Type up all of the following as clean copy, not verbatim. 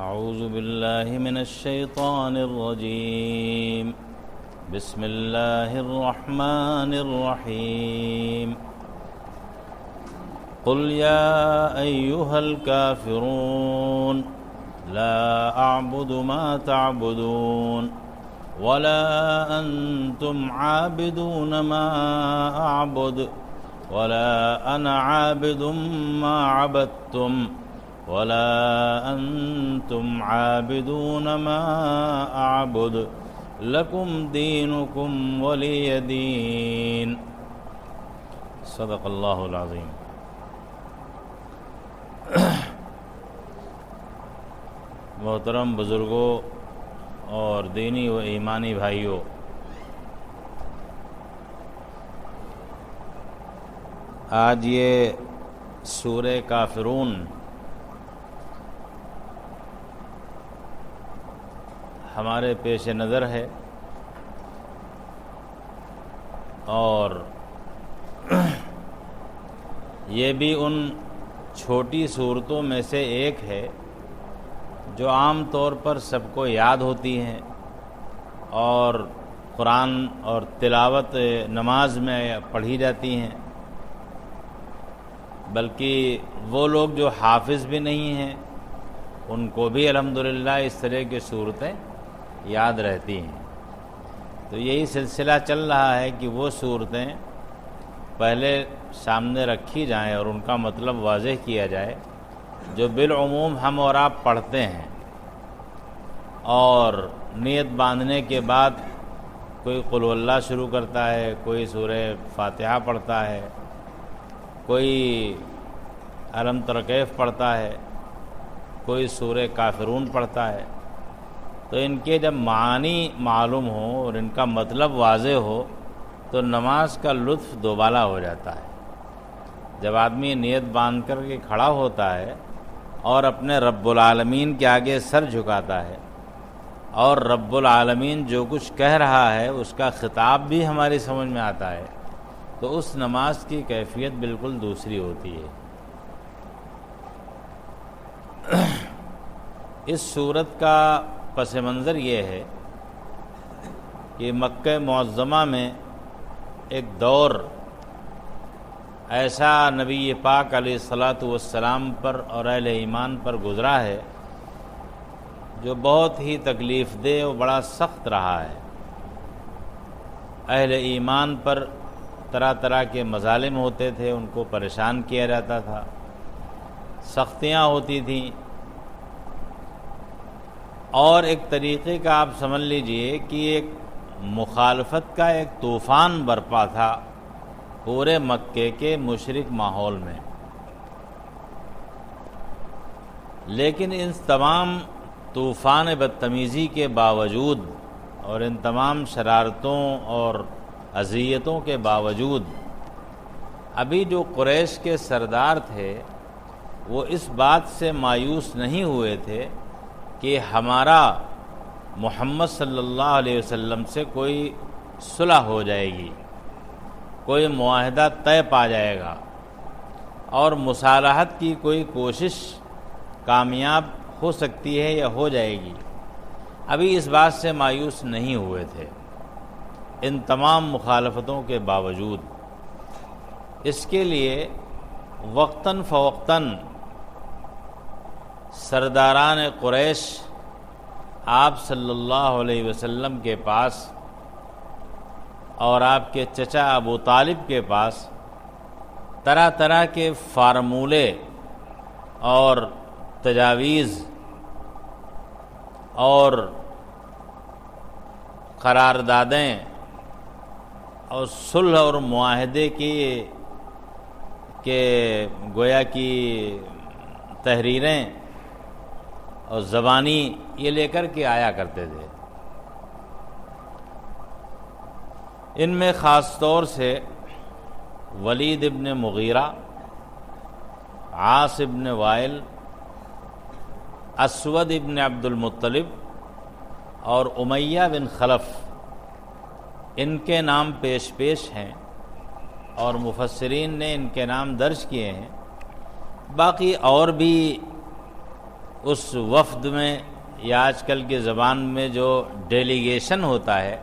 أعوذ بالله من الشيطان الرجيم. بسم الله الرحمن الرحيم. قل يا أيها الكافرون لا أعبد ما تعبدون ولا أنتم عابدون ما أعبد ولا أنا عابد ما عبدتم ولا أنتم عابدون ما أعبد لكم دينكم ولي دين. صدق اللہ العظیم. محترم بزرگوں اور دینی و ایمانی بھائیوں، آج یہ سورہ کافرون ہمارے پیش نظر ہے، اور یہ بھی ان چھوٹی صورتوں میں سے ایک ہے جو عام طور پر سب کو یاد ہوتی ہیں اور قرآن اور تلاوت نماز میں پڑھی جاتی ہیں، بلکہ وہ لوگ جو حافظ بھی نہیں ہیں ان کو بھی الحمدللہ اس طرح کی صورتیں یاد رہتی ہیں. تو یہی سلسلہ چل رہا ہے کہ وہ صورتیں پہلے سامنے رکھی جائیں اور ان کا مطلب واضح کیا جائے جو بالعموم ہم اور آپ پڑھتے ہیں، اور نیت باندھنے کے بعد کوئی قل هو اللہ شروع کرتا ہے، کوئی سورہ فاتحہ پڑھتا ہے، کوئی الم تر کیف پڑھتا ہے، کوئی سورہ کافرون پڑھتا ہے. تو ان کے جب معانی معلوم ہوں اور ان کا مطلب واضح ہو تو نماز کا لطف دوبالا ہو جاتا ہے. جب آدمی نیت باندھ کر کے کھڑا ہوتا ہے اور اپنے رب العالمین کے آگے سر جھکاتا ہے اور رب العالمین جو کچھ کہہ رہا ہے اس کا خطاب بھی ہماری سمجھ میں آتا ہے، تو اس نماز کی کیفیت بالکل دوسری ہوتی ہے. اس صورت کا پس منظر یہ ہے کہ مکہ معظمہ میں ایک دور ایسا نبی پاک علیہ الصلاۃ والسلام پر اور اہل ایمان پر گزرا ہے جو بہت ہی تکلیف دہ اور بڑا سخت رہا ہے. اہل ایمان پر طرح طرح کے مظالم ہوتے تھے، ان کو پریشان کیا جاتا تھا، سختیاں ہوتی تھیں، اور ایک طریقے کا آپ سمجھ لیجئے کہ ایک مخالفت کا ایک طوفان برپا تھا پورے مکے کے مشرک ماحول میں. لیکن ان تمام طوفان بدتمیزی کے باوجود اور ان تمام شرارتوں اور اذیتوں کے باوجود ابھی جو قریش کے سردار تھے وہ اس بات سے مایوس نہیں ہوئے تھے کہ ہمارا محمد صلی اللہ علیہ وسلم سے کوئی صلح ہو جائے گی، کوئی معاہدہ طے پا جائے گا اور مصالحت کی کوئی کوشش کامیاب ہو سکتی ہے یا ہو جائے گی. ابھی اس بات سے مایوس نہیں ہوئے تھے ان تمام مخالفتوں کے باوجود. اس کے لیے وقتاً فوقتاً سرداران قریش آپ صلی اللہ علیہ وسلم کے پاس اور آپ کے چچا ابو طالب کے پاس طرح طرح کے فارمولے اور تجاویز اور قراردادیں اور صلح اور معاہدے کے گویا کی تحریریں اور زبانی یہ لے کر کے آیا کرتے تھے. ان میں خاص طور سے ولید ابن مغیرہ، عاص ابن وائل، اسود ابن عبد المطلب اور امیہ بن خلف، ان کے نام پیش ہیں اور مفسرین نے ان کے نام درج کیے ہیں. باقی اور بھی اس وفد میں یا آج کل کی زبان میں جو ڈیلیگیشن ہوتا ہے،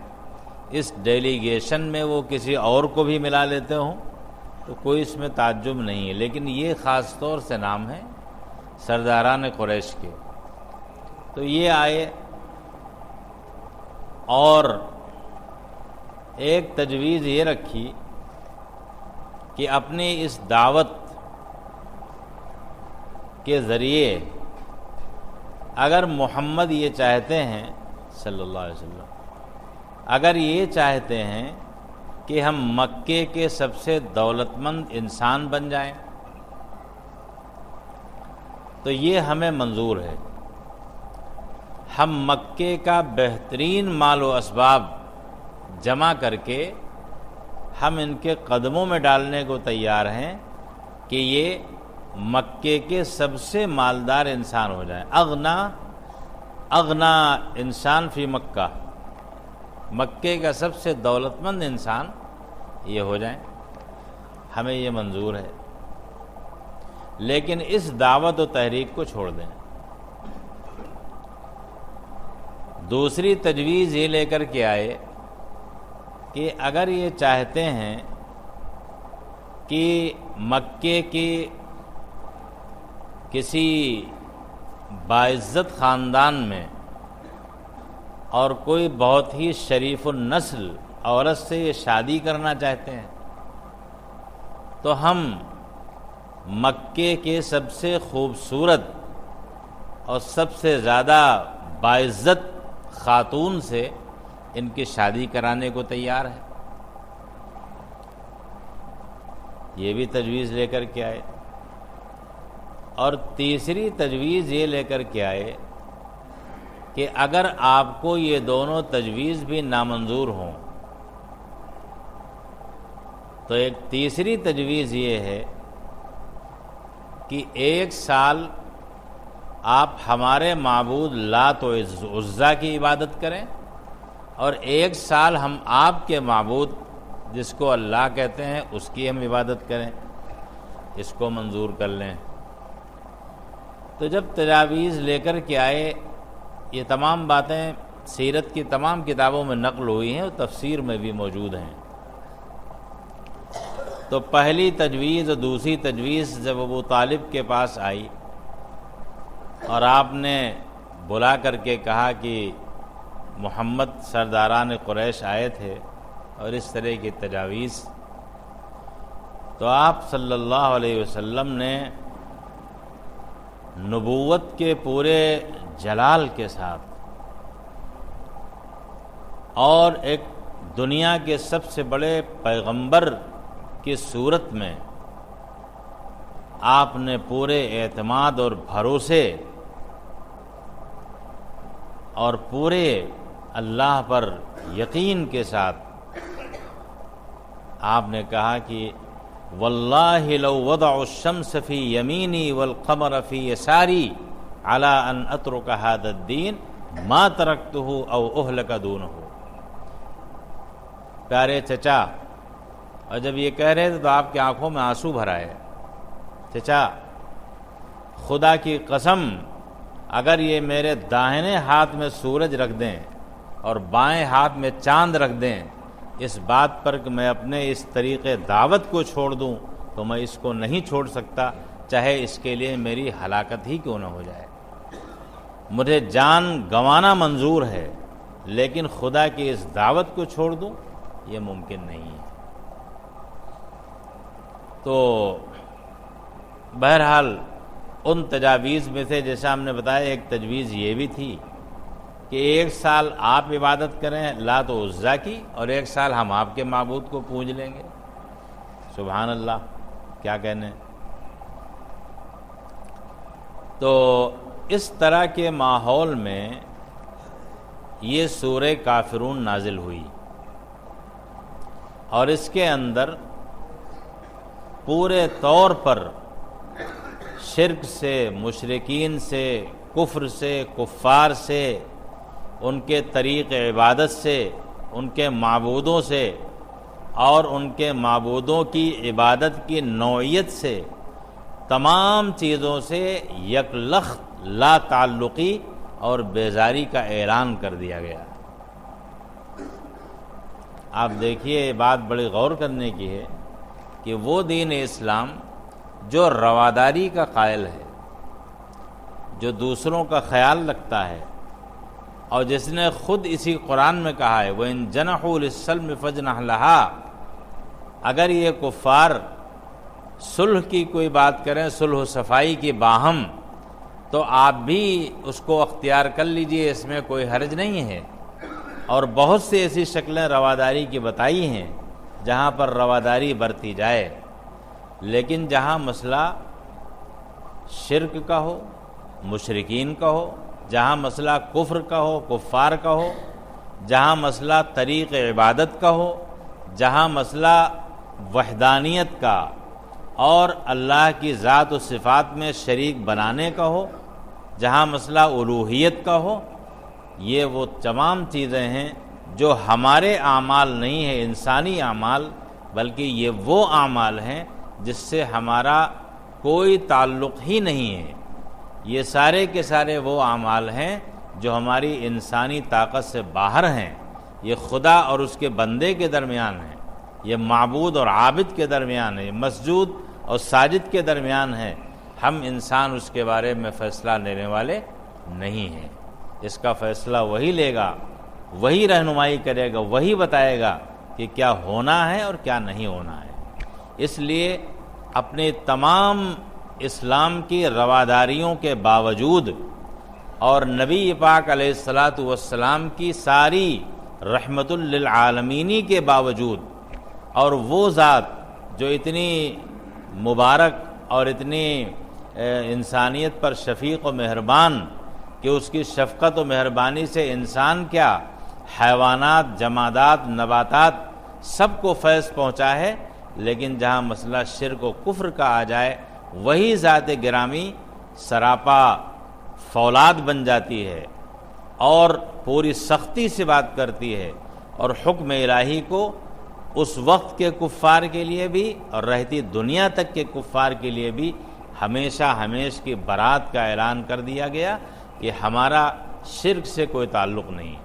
اس ڈیلیگیشن میں وہ کسی اور کو بھی ملا لیتے ہوں تو کوئی اس میں تعجب نہیں ہے، لیکن یہ خاص طور سے نام ہے سرداران قریش کے۔ تو یہ آئے اور ایک تجویز یہ رکھی کہ اپنی اس دعوت کے ذریعے اگر محمد یہ چاہتے ہیں صلی اللہ علیہ وسلم، اگر یہ چاہتے ہیں کہ ہم مکے کے سب سے دولت مند انسان بن جائیں تو یہ ہمیں منظور ہے، ہم مکے کا بہترین مال و اسباب جمع کر کے ہم ان کے قدموں میں ڈالنے کو تیار ہیں کہ یہ مکے کے سب سے مالدار انسان ہو جائیں، اغنا انسان فی مکہ، مکے کا سب سے دولت مند انسان یہ ہو جائیں، ہمیں یہ منظور ہے، لیکن اس دعوت و تحریک کو چھوڑ دیں۔ دوسری تجویز یہ لے کر کے آئے کہ اگر یہ چاہتے ہیں کہ مکے کی کسی باعزت خاندان میں اور کوئی بہت ہی شریف النسل عورت سے یہ شادی کرنا چاہتے ہیں تو ہم مکے کے سب سے خوبصورت اور سب سے زیادہ باعزت خاتون سے ان کی شادی کرانے کو تیار ہے۔ یہ بھی تجویز لے کر کے آئے، اور تیسری تجویز یہ لے کر کے آئے کہ اگر آپ کو یہ دونوں تجویز بھی نامنظور ہوں تو ایک تیسری تجویز یہ ہے کہ 1 سال آپ ہمارے معبود لات و عزا کی عبادت کریں اور 1 سال ہم آپ کے معبود جس کو اللہ کہتے ہیں اس کی ہم عبادت کریں، اس کو منظور کر لیں۔ تو جب تجاویز لے کر کے آئے، یہ تمام باتیں سیرت کی تمام کتابوں میں نقل ہوئی ہیں اور تفسیر میں بھی موجود ہیں۔ تو پہلی تجویز اور دوسری تجویز جب ابو طالب کے پاس آئی اور آپ نے بلا کر کے کہا کہ محمد سرداران قریش آئے تھے اور اس طرح کی تجاویز، تو آپ صلی اللہ علیہ وسلم نے نبوت کے پورے جلال کے ساتھ اور ایک دنیا کے سب سے بڑے پیغمبر کی صورت میں آپ نے پورے اعتماد اور بھروسے اور پورے اللہ پر یقین کے ساتھ آپ نے کہا کہ واللہ لو وضع الشمس فی یمینی والقمر فی یساری علی ان اترک هذا الدین ما ترکتہ او اہلک دونہ۔ پیارے چچا، اور جب یہ کہہ رہے تھے تو آپ کی آنکھوں میں آنسو بھر آئے، چچا خدا کی قسم اگر یہ میرے داہنے ہاتھ میں سورج رکھ دیں اور بائیں ہاتھ میں چاند رکھ دیں اس بات پر کہ میں اپنے اس طریقے دعوت کو چھوڑ دوں تو میں اس کو نہیں چھوڑ سکتا، چاہے اس کے لیے میری ہلاکت ہی کیوں نہ ہو جائے۔ مجھے جان گنوانا منظور ہے لیکن خدا کی اس دعوت کو چھوڑ دوں یہ ممکن نہیں ہے۔ تو بہرحال ان تجاویز میں سے جیسا ہم نے بتایا ایک تجویز یہ بھی تھی کہ 1 سال آپ عبادت کریں لات و عزا کی اور 1 سال ہم آپ کے معبود کو پوج لیں گے۔ سبحان اللہ، کیا کہنے۔ تو اس طرح کے ماحول میں یہ سورہ کافرون نازل ہوئی اور اس کے اندر پورے طور پر شرک سے، مشرکین سے، کفر سے، کفار سے، ان کے طریق عبادت سے، ان کے معبودوں سے اور ان کے معبودوں کی عبادت کی نوعیت سے، تمام چیزوں سے یکلخت لا تعلقی اور بیزاری کا اعلان کر دیا گیا۔ آپ دیکھیے، یہ بات بڑی غور کرنے کی ہے کہ وہ دین اسلام جو رواداری کا قائل ہے، جو دوسروں کا خیال رکھتا ہے، اور جس نے خود اسی قرآن میں کہا ہے وَإِن جَنَحُوا لِلسَّلْمِ فَاجْنَحْ لَهَا، اگر یہ کفار صلح کی کوئی بات کریں، صلح و صفائی کی باہم، تو آپ بھی اس کو اختیار کر لیجئے، اس میں کوئی حرج نہیں ہے۔ اور بہت سی ایسی شکلیں رواداری کی بتائی ہیں جہاں پر رواداری برتی جائے، لیکن جہاں مسئلہ شرک کا ہو، مشرکین کا ہو، جہاں مسئلہ کفر کا ہو، کفار کا ہو، جہاں مسئلہ طریق عبادت کا ہو، جہاں مسئلہ وحدانیت کا اور اللہ کی ذات و صفات میں شریک بنانے کا ہو، جہاں مسئلہ الوہیت کا ہو، یہ وہ تمام چیزیں ہیں جو ہمارے اعمال نہیں ہیں، انسانی اعمال، بلکہ یہ وہ اعمال ہیں جس سے ہمارا کوئی تعلق ہی نہیں ہے۔ یہ سارے کے سارے وہ اعمال ہیں جو ہماری انسانی طاقت سے باہر ہیں، یہ خدا اور اس کے بندے کے درمیان ہیں، یہ معبود اور عابد کے درمیان ہے، یہ مسجود اور ساجد کے درمیان ہے۔ ہم انسان اس کے بارے میں فیصلہ لینے والے نہیں ہیں، اس کا فیصلہ وہی لے گا، وہی رہنمائی کرے گا، وہی بتائے گا کہ کیا ہونا ہے اور کیا نہیں ہونا ہے۔ اس لیے اپنے تمام اسلام کی رواداریوں کے باوجود اور نبی پاک علیہ الصلاۃ والسلام کی ساری رحمت للعالمینی کے باوجود، اور وہ ذات جو اتنی مبارک اور اتنی انسانیت پر شفیق و مہربان کہ اس کی شفقت و مہربانی سے انسان کیا، حیوانات، جمادات، نباتات سب کو فیض پہنچا ہے، لیکن جہاں مسئلہ شرک و کفر کا آ جائے، وہی ذات گرامی سراپا فولاد بن جاتی ہے اور پوری سختی سے بات کرتی ہے، اور حکم الہی کو اس وقت کے کفار کے لیے بھی اور رہتی دنیا تک کے کفار کے لیے بھی ہمیشہ ہمیش کی برات کا اعلان کر دیا گیا کہ ہمارا شرک سے کوئی تعلق نہیں،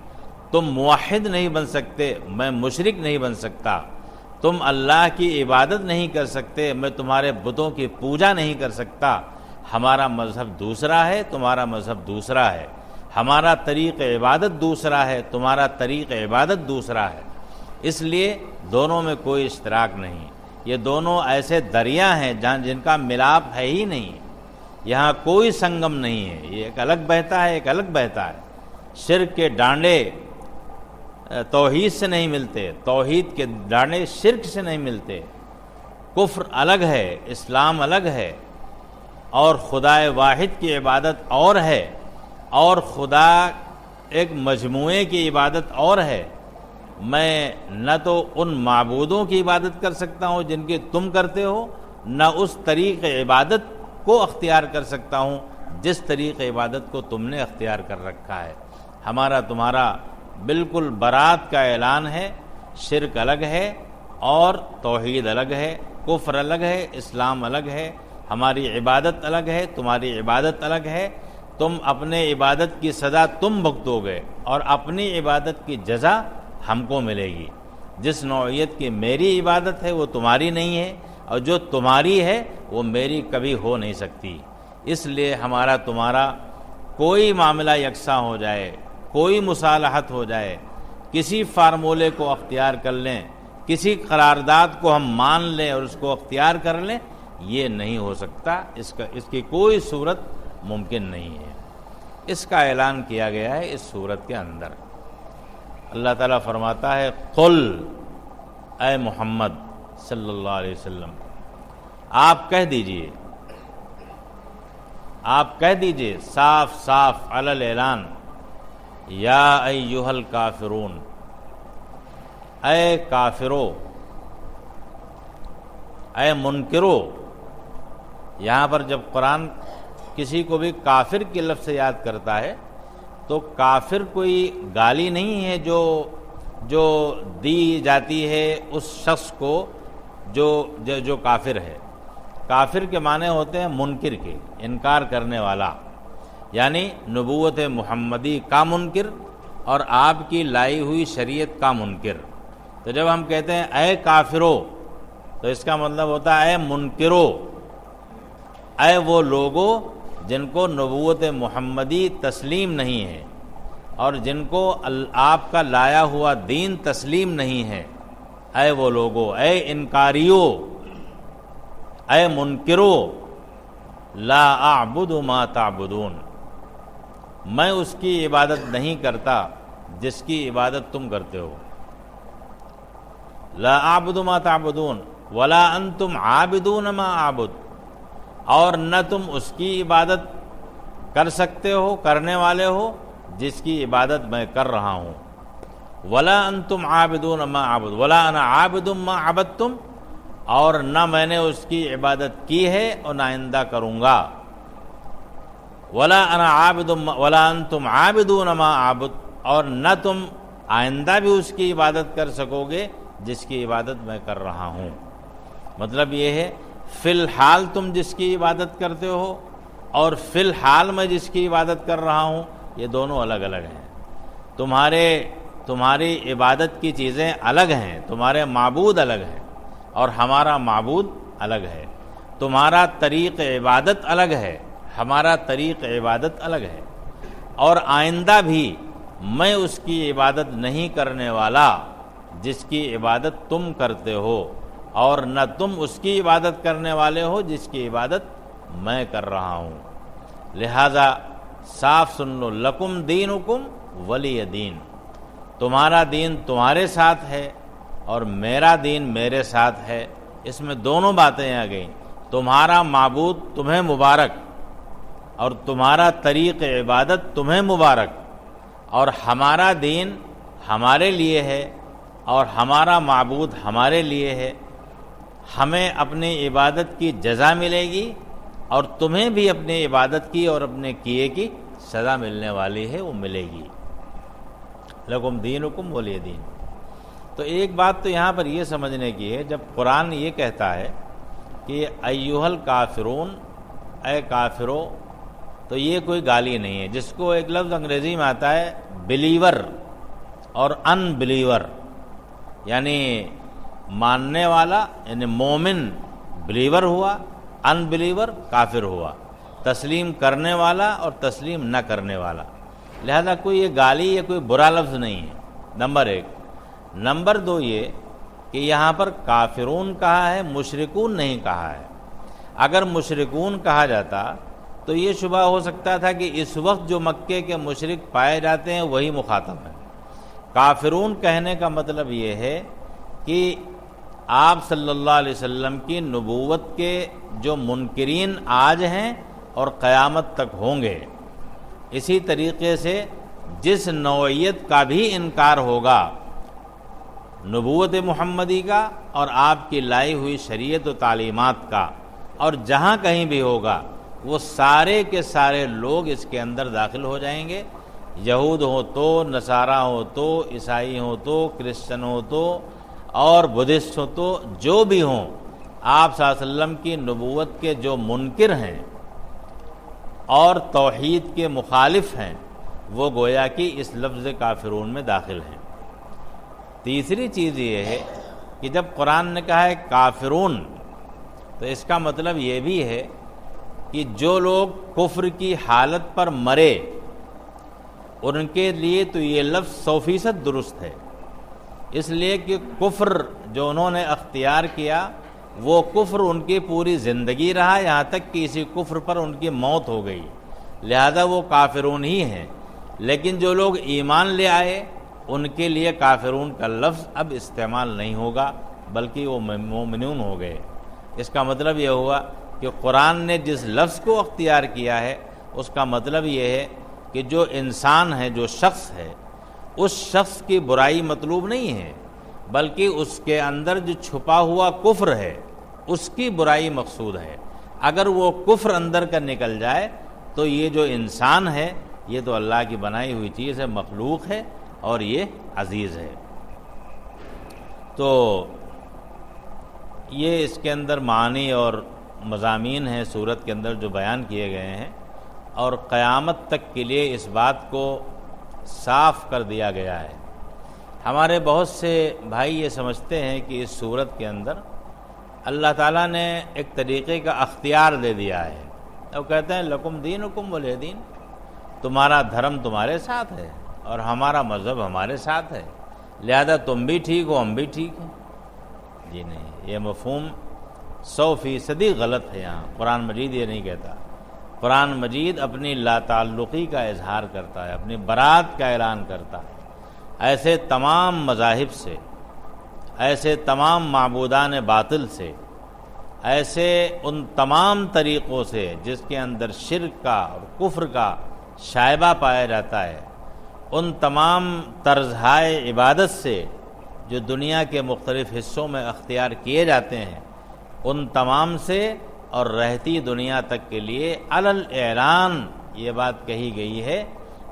تم موحد نہیں بن سکتے، میں مشرک نہیں بن سکتا، تم اللہ کی عبادت نہیں کر سکتے، میں تمہارے بتوں کی پوجا نہیں کر سکتا، ہمارا مذہب دوسرا ہے، تمہارا مذہب دوسرا ہے، ہمارا طریق عبادت دوسرا ہے، تمہارا طریق عبادت دوسرا ہے، اس لیے دونوں میں کوئی اشتراک نہیں۔ یہ دونوں ایسے دریا ہیں جن کا ملاپ ہے ہی نہیں، یہاں کوئی سنگم نہیں ہے، یہ ایک الگ بہتا ہے، ایک الگ بہتا ہے۔ شرک کے ڈانڈے توحید سے نہیں ملتے، توحید کے ڈانڈے شرک سے نہیں ملتے، کفر الگ ہے، اسلام الگ ہے، اور خدا واحد کی عبادت اور ہے، اور خدا ایک مجموعے کی عبادت اور ہے۔ میں نہ تو ان معبودوں کی عبادت کر سکتا ہوں جن کی تم کرتے ہو، نہ اس طریق عبادت کو اختیار کر سکتا ہوں جس طریق عبادت کو تم نے اختیار کر رکھا ہے۔ ہمارا تمہارا بالکل برات کا اعلان ہے، شرک الگ ہے اور توحید الگ ہے، کفر الگ ہے، اسلام الگ ہے، ہماری عبادت الگ ہے، تمہاری عبادت الگ ہے، تم اپنے عبادت کی سزا تم بھگتو گے اور اپنی عبادت کی جزا ہم کو ملے گی۔ جس نوعیت کی میری عبادت ہے وہ تمہاری نہیں ہے، اور جو تمہاری ہے وہ میری کبھی ہو نہیں سکتی۔ اس لیے ہمارا تمہارا کوئی معاملہ یکساں ہو جائے، کوئی مصالحت ہو جائے، کسی فارمولے کو اختیار کر لیں، کسی قرارداد کو ہم مان لیں اور اس کو اختیار کر لیں، یہ نہیں ہو سکتا، اس کی کوئی صورت ممکن نہیں ہے۔ اس کا اعلان کیا گیا ہے اس صورت کے اندر۔ اللہ تعالیٰ فرماتا ہے قل، اے محمد صلی اللہ علیہ وسلم، آپ کہہ دیجئے، آپ کہہ دیجئے صاف صاف علی الاعلان، یا ایھا الکافرون، اے کافرو، اے منکرو۔ یہاں پر جب قرآن کسی کو بھی کافر کے لفظ سے یاد کرتا ہے تو کافر کوئی گالی نہیں ہے جو دی جاتی ہے اس شخص کو جو کافر ہے۔ کافر کے معنی ہوتے ہیں منکر کے، انکار کرنے والا، یعنی نبوت محمدی کا منکر اور آپ کی لائی ہوئی شریعت کا منکر۔ تو جب ہم کہتے ہیں اے کافرو تو اس کا مطلب ہوتا ہے اے منکرو، اے وہ لوگوں جن کو نبوت محمدی تسلیم نہیں ہے اور جن کو آپ کا لایا ہوا دین تسلیم نہیں ہے، اے وہ لوگوں، اے انکاریو، اے منکرو، لا اعبد ما تعبدون، میں اس کی عبادت نہیں کرتا جس کی عبادت تم کرتے ہو۔ لا اعبد ما تعبدون ولا انتم عابدون ما اعبد، اور نہ تم اس کی عبادت کر سکتے ہو، کرنے والے ہو جس کی عبادت میں کر رہا ہوں۔ ولا انتم عابدون ما اعبد ولا انا عابد ما عبدتم، اور نہ میں نے اس کی عبادت کی ہے اور نہ آئندہ کروں گا۔ ولا انا عابد ولا انتم عابدون ما اعبد، اور نہ تم آئندہ بھی اس کی عبادت کر سکو گے جس کی عبادت میں کر رہا ہوں۔ مطلب یہ ہے فی الحال تم جس کی عبادت کرتے ہو اور فی الحال میں جس کی عبادت کر رہا ہوں، یہ دونوں الگ الگ ہیں۔ تمہاری عبادت کی چیزیں الگ ہیں، تمہارے معبود الگ ہیں اور ہمارا معبود الگ ہے۔ تمہارا طریق عبادت الگ ہے، ہمارا طریق عبادت الگ ہے، اور آئندہ بھی میں اس کی عبادت نہیں کرنے والا جس کی عبادت تم کرتے ہو، اور نہ تم اس کی عبادت کرنے والے ہو جس کی عبادت میں کر رہا ہوں۔ لہذا صاف سن لو، لکم دینکم ولی دین، تمہارا دین تمہارے ساتھ ہے اور میرا دین میرے ساتھ ہے۔ اس میں دونوں باتیں آ گئیں، تمہارا معبود تمہیں مبارک اور تمہارا طریق عبادت تمہیں مبارک، اور ہمارا دین ہمارے لیے ہے اور ہمارا معبود ہمارے لیے ہے۔ ہمیں اپنی عبادت کی جزا ملے گی اور تمہیں بھی اپنی عبادت کی اور اپنے کیے کی سزا ملنے والی ہے، وہ ملے گی۔ لکم دینکم ولی دین۔ تو ایک بات تو یہاں پر یہ سمجھنے کی ہے، جب قرآن یہ کہتا ہے کہ ایھا الکافرون، اے کافرو، تو یہ کوئی گالی نہیں ہے۔ جس کو ایک لفظ انگریزی میں آتا ہے بلیور اور ان بلیور، یعنی ماننے والا یعنی مومن بلیور ہوا، ان بلیور کافر ہوا، تسلیم کرنے والا اور تسلیم نہ کرنے والا۔ لہذا کوئی یہ گالی یا کوئی برا لفظ نہیں ہے، نمبر ایک۔ نمبر دو یہ کہ یہاں پر کافرون کہا ہے، مشرکون نہیں کہا ہے۔ اگر مشرکون کہا جاتا تو یہ شبہ ہو سکتا تھا کہ اس وقت جو مکے کے مشرک پائے جاتے ہیں وہی مخاطب ہیں۔ کافرون کہنے کا مطلب یہ ہے کہ آپ صلی اللہ علیہ وسلم کی نبوت کے جو منکرین آج ہیں اور قیامت تک ہوں گے، اسی طریقے سے جس نوعیت کا بھی انکار ہوگا نبوت محمدی کا اور آپ کی لائی ہوئی شریعت و تعلیمات کا، اور جہاں کہیں بھی ہوگا، وہ سارے کے سارے لوگ اس کے اندر داخل ہو جائیں گے، یہود ہو تو، نصارہ ہو تو، عیسائی ہو تو، کرسچن ہو تو، اور بدھسٹ ہو تو، جو بھی ہوں، آپ صلی اللہ علیہ وسلم کی نبوت کے جو منکر ہیں اور توحید کے مخالف ہیں، وہ گویا کہ اس لفظ کافرون میں داخل ہیں۔ تیسری چیز یہ ہے کہ جب قرآن نے کہا ہے کافرون، تو اس کا مطلب یہ بھی ہے کہ جو لوگ کفر کی حالت پر مرے ان کے لیے تو یہ لفظ 100% درست ہے، اس لیے کہ کفر جو انہوں نے اختیار کیا وہ کفر ان کی پوری زندگی رہا، یہاں تک کہ اسی کفر پر ان کی موت ہو گئی، لہذا وہ کافرون ہی ہیں۔ لیکن جو لوگ ایمان لے آئے ان کے لیے کافرون کا لفظ اب استعمال نہیں ہوگا، بلکہ وہ مومنون ہو گئے۔ اس کا مطلب یہ ہوا کہ قرآن نے جس لفظ کو اختیار کیا ہے اس کا مطلب یہ ہے کہ جو انسان ہے، جو شخص ہے، اس شخص کی برائی مطلوب نہیں ہے، بلکہ اس کے اندر جو چھپا ہوا کفر ہے اس کی برائی مقصود ہے۔ اگر وہ کفر اندر کا نکل جائے تو یہ جو انسان ہے یہ تو اللہ کی بنائی ہوئی چیز ہے، مخلوق ہے اور یہ عزیز ہے۔ تو یہ اس کے اندر معنی اور مضامین ہیں سورت کے اندر جو بیان کیے گئے ہیں، اور قیامت تک کے لیے اس بات کو صاف کر دیا گیا ہے۔ ہمارے بہت سے بھائی یہ سمجھتے ہیں کہ اس صورت کے اندر اللہ تعالیٰ نے ایک طریقے کا اختیار دے دیا ہے، وہ کہتے ہیں لکم دینکم ولی دین، تمہارا دھرم تمہارے ساتھ ہے اور ہمارا مذہب ہمارے ساتھ ہے، لہذا تم بھی ٹھیک ہو ہم بھی ٹھیک ہیں۔ جی نہیں، یہ مفہوم 100% غلط ہے۔ یہاں قرآن مجید یہ نہیں کہتا۔ قرآن مجید اپنی لا تعلقی کا اظہار کرتا ہے، اپنی برات کا اعلان کرتا ہے ایسے تمام مذاہب سے، ایسے تمام معبودان باطل سے، ایسے ان تمام طریقوں سے جس کے اندر شرک کا اور کفر کا شائبہ پایا جاتا ہے، ان تمام طرزہائے عبادت سے جو دنیا کے مختلف حصوں میں اختیار کیے جاتے ہیں، ان تمام سے اور رہتی دنیا تک کے لیے علل اعلان یہ بات کہی گئی ہے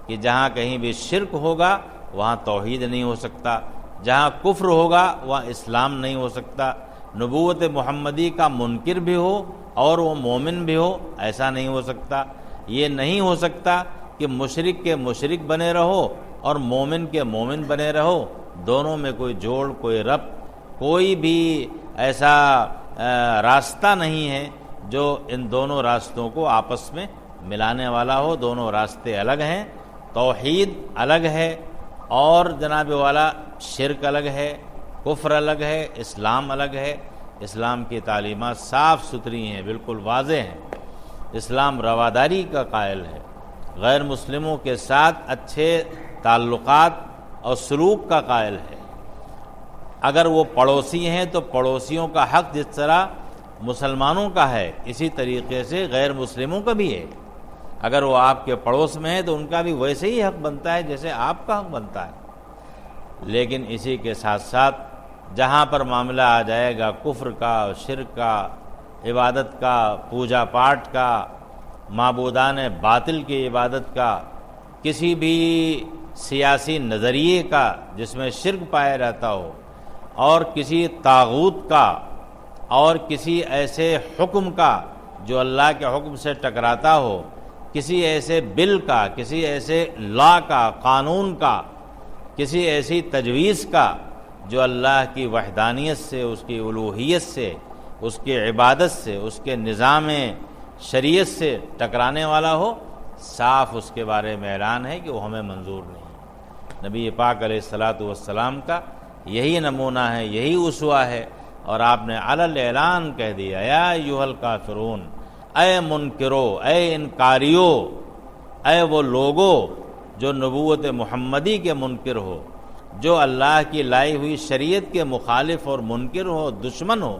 کہ جہاں کہیں بھی شرک ہوگا وہاں توحید نہیں ہو سکتا، جہاں کفر ہوگا وہاں اسلام نہیں ہو سکتا، نبوت محمدی کا منکر بھی ہو اور وہ مومن بھی ہو ایسا نہیں ہو سکتا۔ یہ نہیں ہو سکتا کہ مشرک کے مشرک بنے رہو اور مومن کے مومن بنے رہو، دونوں میں کوئی جوڑ، کوئی ربط، کوئی بھی ایسا راستہ نہیں ہے جو ان دونوں راستوں کو آپس میں ملانے والا ہو۔ دونوں راستے الگ ہیں، توحید الگ ہے اور جناب والا شرک الگ ہے، کفر الگ ہے، اسلام الگ ہے۔ اسلام کی تعلیمات صاف ستھری ہیں، بالکل واضح ہیں۔ اسلام رواداری کا قائل ہے، غیر مسلموں کے ساتھ اچھے تعلقات اور سلوک کا قائل ہے۔ اگر وہ پڑوسی ہیں تو پڑوسیوں کا حق جس طرح مسلمانوں کا ہے اسی طریقے سے غیر مسلموں کا بھی ہے۔ اگر وہ آپ کے پڑوس میں ہیں تو ان کا بھی ویسے ہی حق بنتا ہے جیسے آپ کا حق بنتا ہے۔ لیکن اسی کے ساتھ ساتھ جہاں پر معاملہ آ جائے گا کفر کا، شرک کا، عبادت کا، پوجا پاٹ کا، معبودان باطل کی عبادت کا، کسی بھی سیاسی نظریے کا جس میں شرک پایا جاتا ہو، اور کسی طاغوت کا اور کسی ایسے حکم کا جو اللہ کے حکم سے ٹکراتا ہو، کسی ایسے بل کا، کسی ایسے لا کا، قانون کا، کسی ایسی تجویز کا جو اللہ کی وحدانیت سے، اس کی الوہیت سے، اس کی عبادت سے، اس کے نظام شریعت سے ٹکرانے والا ہو، صاف اس کے بارے میں اعلان ہے کہ وہ ہمیں منظور نہیں۔ نبی پاک علیہ الصلاۃ والسلام کا یہی نمونہ ہے، یہی اسوہ ہے، اور آپ نے علل اعلان کہہ دیا یا ایھا الکافرون، اے منکرو، اے انکاریو، اے وہ لوگو جو نبوت محمدی کے منکر ہو، جو اللہ کی لائی ہوئی شریعت کے مخالف اور منکر ہو، دشمن ہو،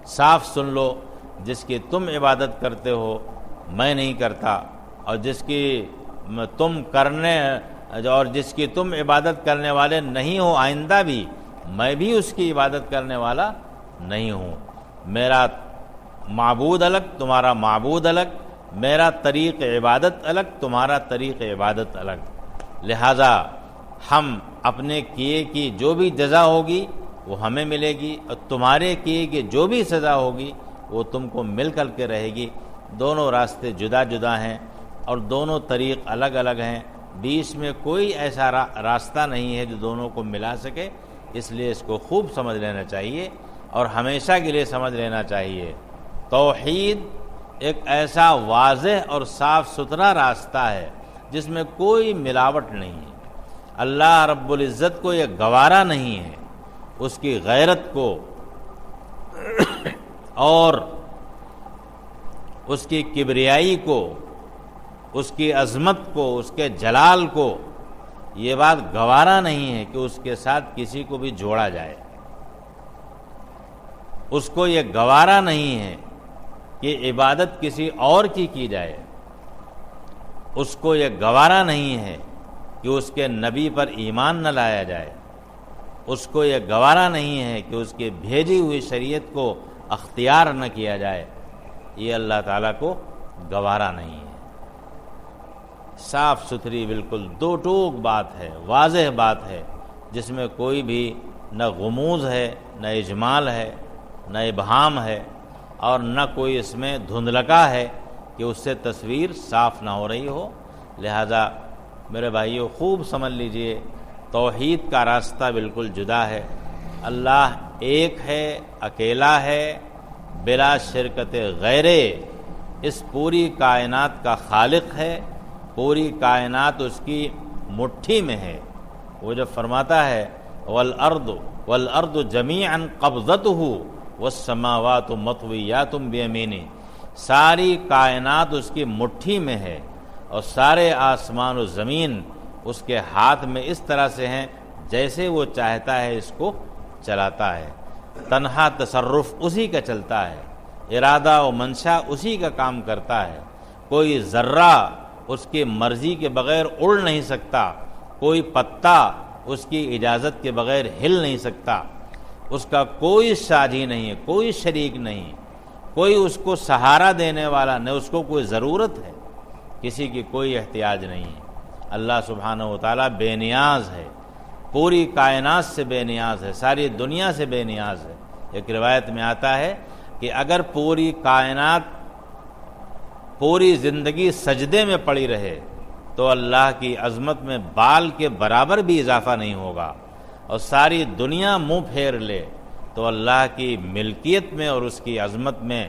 صاف سن لو، جس کی تم عبادت کرتے ہو میں نہیں کرتا، اور جس کی تم عبادت کرنے والے نہیں ہو آئندہ بھی، میں بھی اس کی عبادت کرنے والا نہیں ہوں۔ میرا معبود الگ، تمہارا معبود الگ، میرا طریق عبادت الگ، تمہارا طریق عبادت الگ، لہذا ہم اپنے کیے کی جو بھی جزا ہوگی وہ ہمیں ملے گی، اور تمہارے کیے کی جو بھی سزا ہوگی وہ تم کو مل کر کے رہے گی۔ دونوں راستے جدا جدا ہیں اور دونوں طریق الگ الگ ہیں، بیچ میں کوئی ایسا راستہ نہیں ہے جو دونوں کو ملا سکے۔ اس لیے اس کو خوب سمجھ لینا چاہیے اور ہمیشہ کے لیے سمجھ لینا چاہیے۔ توحید ایک ایسا واضح اور صاف ستھرا راستہ ہے جس میں کوئی ملاوٹ نہیں ہے۔ اللہ رب العزت کو یہ گوارا نہیں ہے، اس کی غیرت کو اور اس کی کبریائی کو، اس کی عظمت کو، اس کے جلال کو، یہ بات گوارا نہیں ہے کہ اس کے ساتھ کسی کو بھی جوڑا جائے۔ اس کو یہ گوارا نہیں ہے کہ عبادت کسی اور کی جائے۔ اس کو یہ گوارا نہیں ہے کہ اس کے نبی پر ایمان نہ لایا جائے۔ اس کو یہ گوارا نہیں ہے کہ اس کی بھیجی ہوئی شریعت کو اختیار نہ کیا جائے۔ یہ اللہ تعالیٰ کو گوارا نہیں ہے۔ صاف ستھری بالکل دو ٹوک بات ہے، واضح بات ہے، جس میں کوئی بھی نہ غموض ہے، نہ اجمال ہے، نہ ابہام ہے، اور نہ کوئی اس میں دھندلکا ہے کہ اس سے تصویر صاف نہ ہو رہی ہو۔ لہذا میرے بھائیوں خوب سمجھ لیجئے، توحید کا راستہ بالکل جدا ہے۔ اللہ ایک ہے، اکیلا ہے، بلا شرکت غیرے، اس پوری کائنات کا خالق ہے، پوری کائنات اس کی مٹھی میں ہے۔ وہ جب فرماتا ہے والارض جمیعا قبضتہ والسماوات مطویات بیمینہ، ساری کائنات اس کی مٹھی میں ہے اور سارے آسمان و زمین اس کے ہاتھ میں اس طرح سے ہیں جیسے وہ چاہتا ہے اس کو چلاتا ہے۔ تنہا تصرف اسی کا چلتا ہے، ارادہ و منشا اسی کا کام کرتا ہے۔ کوئی ذرہ اس کی مرضی کے بغیر اڑ نہیں سکتا، کوئی پتا اس کی اجازت کے بغیر ہل نہیں سکتا، اس کا کوئی ساجی نہیں ہے، کوئی شریک نہیں، کوئی اس کو سہارا دینے والا نہیں، اس کو کوئی ضرورت ہے، کسی کی کوئی احتیاج نہیں ہے۔ اللہ سبحانہ و تعالیٰ بے نیاز ہے، پوری کائنات سے بے نیاز ہے، ساری دنیا سے بے نیاز ہے۔ ایک روایت میں آتا ہے کہ اگر پوری کائنات پوری زندگی سجدے میں پڑی رہے تو اللہ کی عظمت میں بال کے برابر بھی اضافہ نہیں ہوگا، اور ساری دنیا منہ پھیر لے تو اللہ کی ملکیت میں اور اس کی عظمت میں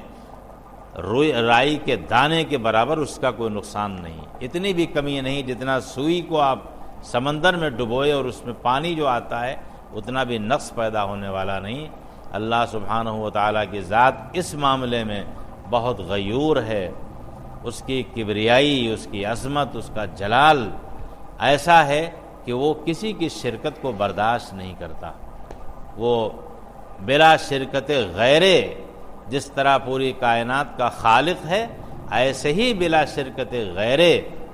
رائی کے دانے کے برابر اس کا کوئی نقصان نہیں، اتنی بھی کمی نہیں جتنا سوئی کو آپ سمندر میں ڈبوئے اور اس میں پانی جو آتا ہے اتنا بھی نقص پیدا ہونے والا نہیں۔ اللہ سبحانہ و تعالیٰ کی ذات اس معاملے میں بہت غیور ہے، اس کی کبریائی، اس کی عظمت، اس کا جلال ایسا ہے کہ وہ کسی کی شرکت کو برداشت نہیں کرتا۔ وہ بلا شرکت غیرے، جس طرح پوری کائنات کا خالق ہے ایسے ہی بلا شرکت غیرے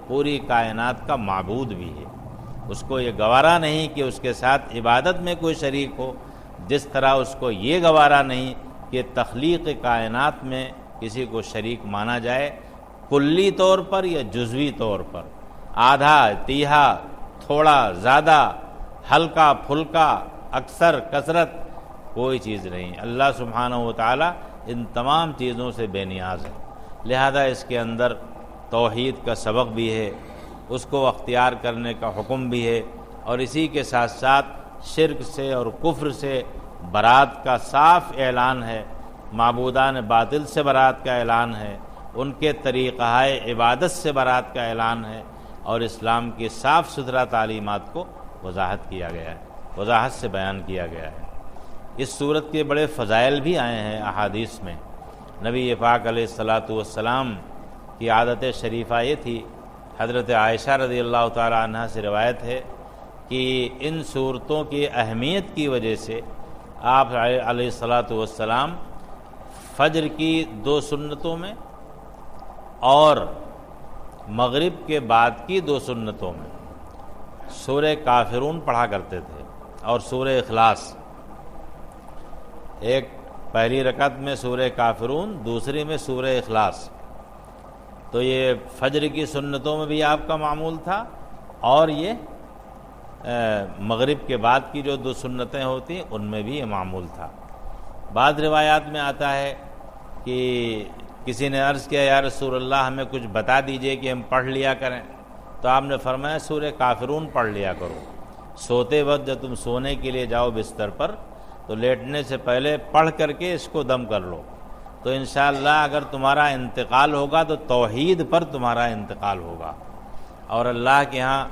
پوری کائنات کا معبود بھی ہے۔ اس کو یہ گوارا نہیں کہ اس کے ساتھ عبادت میں کوئی شریک ہو، جس طرح اس کو یہ گوارا نہیں کہ تخلیق کائنات میں کسی کو شریک مانا جائے، کلی طور پر یا جزوی طور پر، آدھا تیہا، تھوڑا زیادہ، ہلکا پھلکا، اکثر کثرت، کوئی چیز نہیں۔ اللہ سبحانہ و تعالیٰ ان تمام چیزوں سے بے نیاز ہے، لہذا اس کے اندر توحید کا سبق بھی ہے، اس کو اختیار کرنے کا حکم بھی ہے، اور اسی کے ساتھ ساتھ شرک سے اور کفر سے برات کا صاف اعلان ہے، معبودان باطل سے برات کا اعلان ہے، ان کے طریقہ عبادت سے برات کا اعلان ہے، اور اسلام کی صاف ستھرا تعلیمات کو وضاحت کیا گیا ہے، وضاحت سے بیان کیا گیا ہے۔ اس صورت کے بڑے فضائل بھی آئے ہیں احادیث میں۔ نبی پاک علیہ الصلاۃ والسلام کی عادت شریفہ یہ تھی، حضرت عائشہ رضی اللہ تعالی عنہ سے روایت ہے کہ ان صورتوں کی اہمیت کی وجہ سے آپ علیہ الصلاۃ والسلام فجر کی 2 سنتوں میں اور مغرب کے بعد کی 2 سنتوں میں سورہ کافرون پڑھا کرتے تھے اور سورہ اخلاص، ایک پہلی رکعت میں سورہ کافرون، دوسری میں سورہ اخلاص۔ تو یہ فجر کی سنتوں میں بھی آپ کا معمول تھا، اور یہ مغرب کے بعد کی جو 2 سنتیں ہوتی ان میں بھی یہ معمول تھا۔ بعض روایات میں آتا ہے کہ کسی نے عرض کیا یا رسول اللہ ہمیں کچھ بتا دیجئے کہ ہم پڑھ لیا کریں، تو آپ نے فرمایا سورہ کافرون پڑھ لیا کرو، سوتے وقت جب تم سونے کے لیے جاؤ بستر پر تو لیٹنے سے پہلے پڑھ کر کے اس کو دم کر لو، تو انشاءاللہ اگر تمہارا انتقال ہوگا تو توحید پر تمہارا انتقال ہوگا، اور اللہ کے ہاں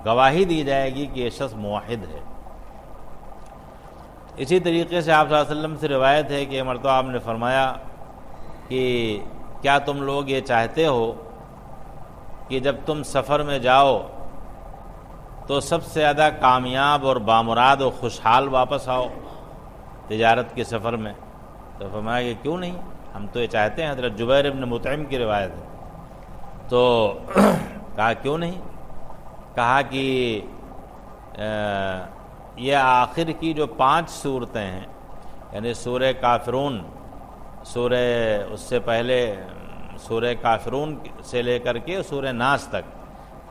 گواہی دی جائے گی کہ یہ شخص موحد ہے۔ اسی طریقے سے آپ صلی اللہ علیہ وسلم سے روایت ہے کہ مرتبہ آپ نے فرمایا کہ کیا تم لوگ یہ چاہتے ہو کہ جب تم سفر میں جاؤ تو سب سے زیادہ کامیاب اور بامراد و خوشحال واپس آؤ تجارت کے سفر میں؟ تو فرمایا کہ کیوں نہیں، ہم تو یہ چاہتے ہیں۔ حضرت جبیر ابن مطعم کی روایت ہے، تو کہا کیوں نہیں؟ کہا کہ یہ آخر کی جو 5 صورتیں ہیں، یعنی سورہ کافرون، سورہ اس سے پہلے سورہ کافرون سے لے کر کے سورہ ناس تک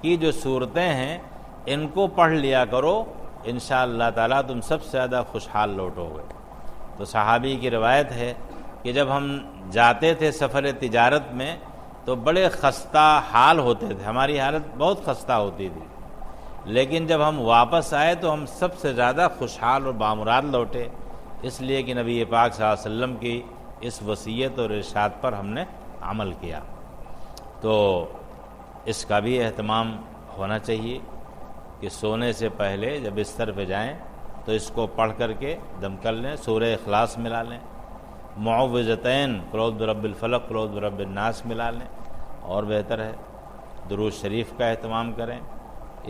کی جو صورتیں ہیں ان کو پڑھ لیا کرو، انشاءاللہ تعالیٰ تم سب سے زیادہ خوشحال لوٹو گے۔ تو صحابی کی روایت ہے کہ جب ہم جاتے تھے سفر تجارت میں تو بڑے خستہ حال ہوتے تھے، ہماری حالت بہت خستہ ہوتی تھی، لیکن جب ہم واپس آئے تو ہم سب سے زیادہ خوشحال اور بامراد لوٹے، اس لیے کہ نبی پاک صلی اللہ علیہ وسلم کی اس وصیت اور ارشاد پر ہم نے عمل کیا۔ تو اس کا بھی اہتمام ہونا چاہیے کہ سونے سے پہلے جب بستر پہ جائیں تو اس کو پڑھ کر کے دم کر لیں، سورہ اخلاص ملا لیں، معوذتین قل اعوذ برب الفلق قل اعوذ برب الناس ملا لیں، اور بہتر ہے درود شریف کا اہتمام کریں۔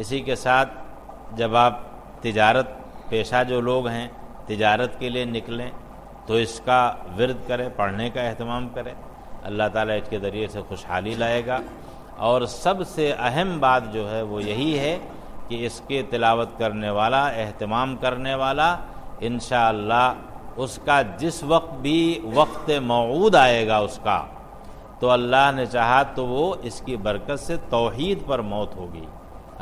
اسی کے ساتھ جب آپ تجارت پیشہ جو لوگ ہیں تجارت کے لیے نکلیں تو اس کا ورد کریں، پڑھنے کا اہتمام کریں، اللہ تعالیٰ اس کے ذریعے سے خوشحالی لائے گا۔ اور سب سے اہم بات جو ہے وہ یہی ہے کہ اس کے تلاوت کرنے والا، اہتمام کرنے والا انشاءاللہ اس کا جس وقت بھی وقت موعود آئے گا اس کا، تو اللہ نے چاہا تو وہ اس کی برکت سے توحید پر موت ہوگی،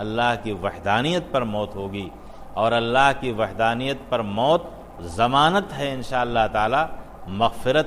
اللہ کی وحدانیت پر موت ہوگی، اور اللہ کی وحدانیت پر موت ضمانت ہے انشاءاللہ تعالی مغفرت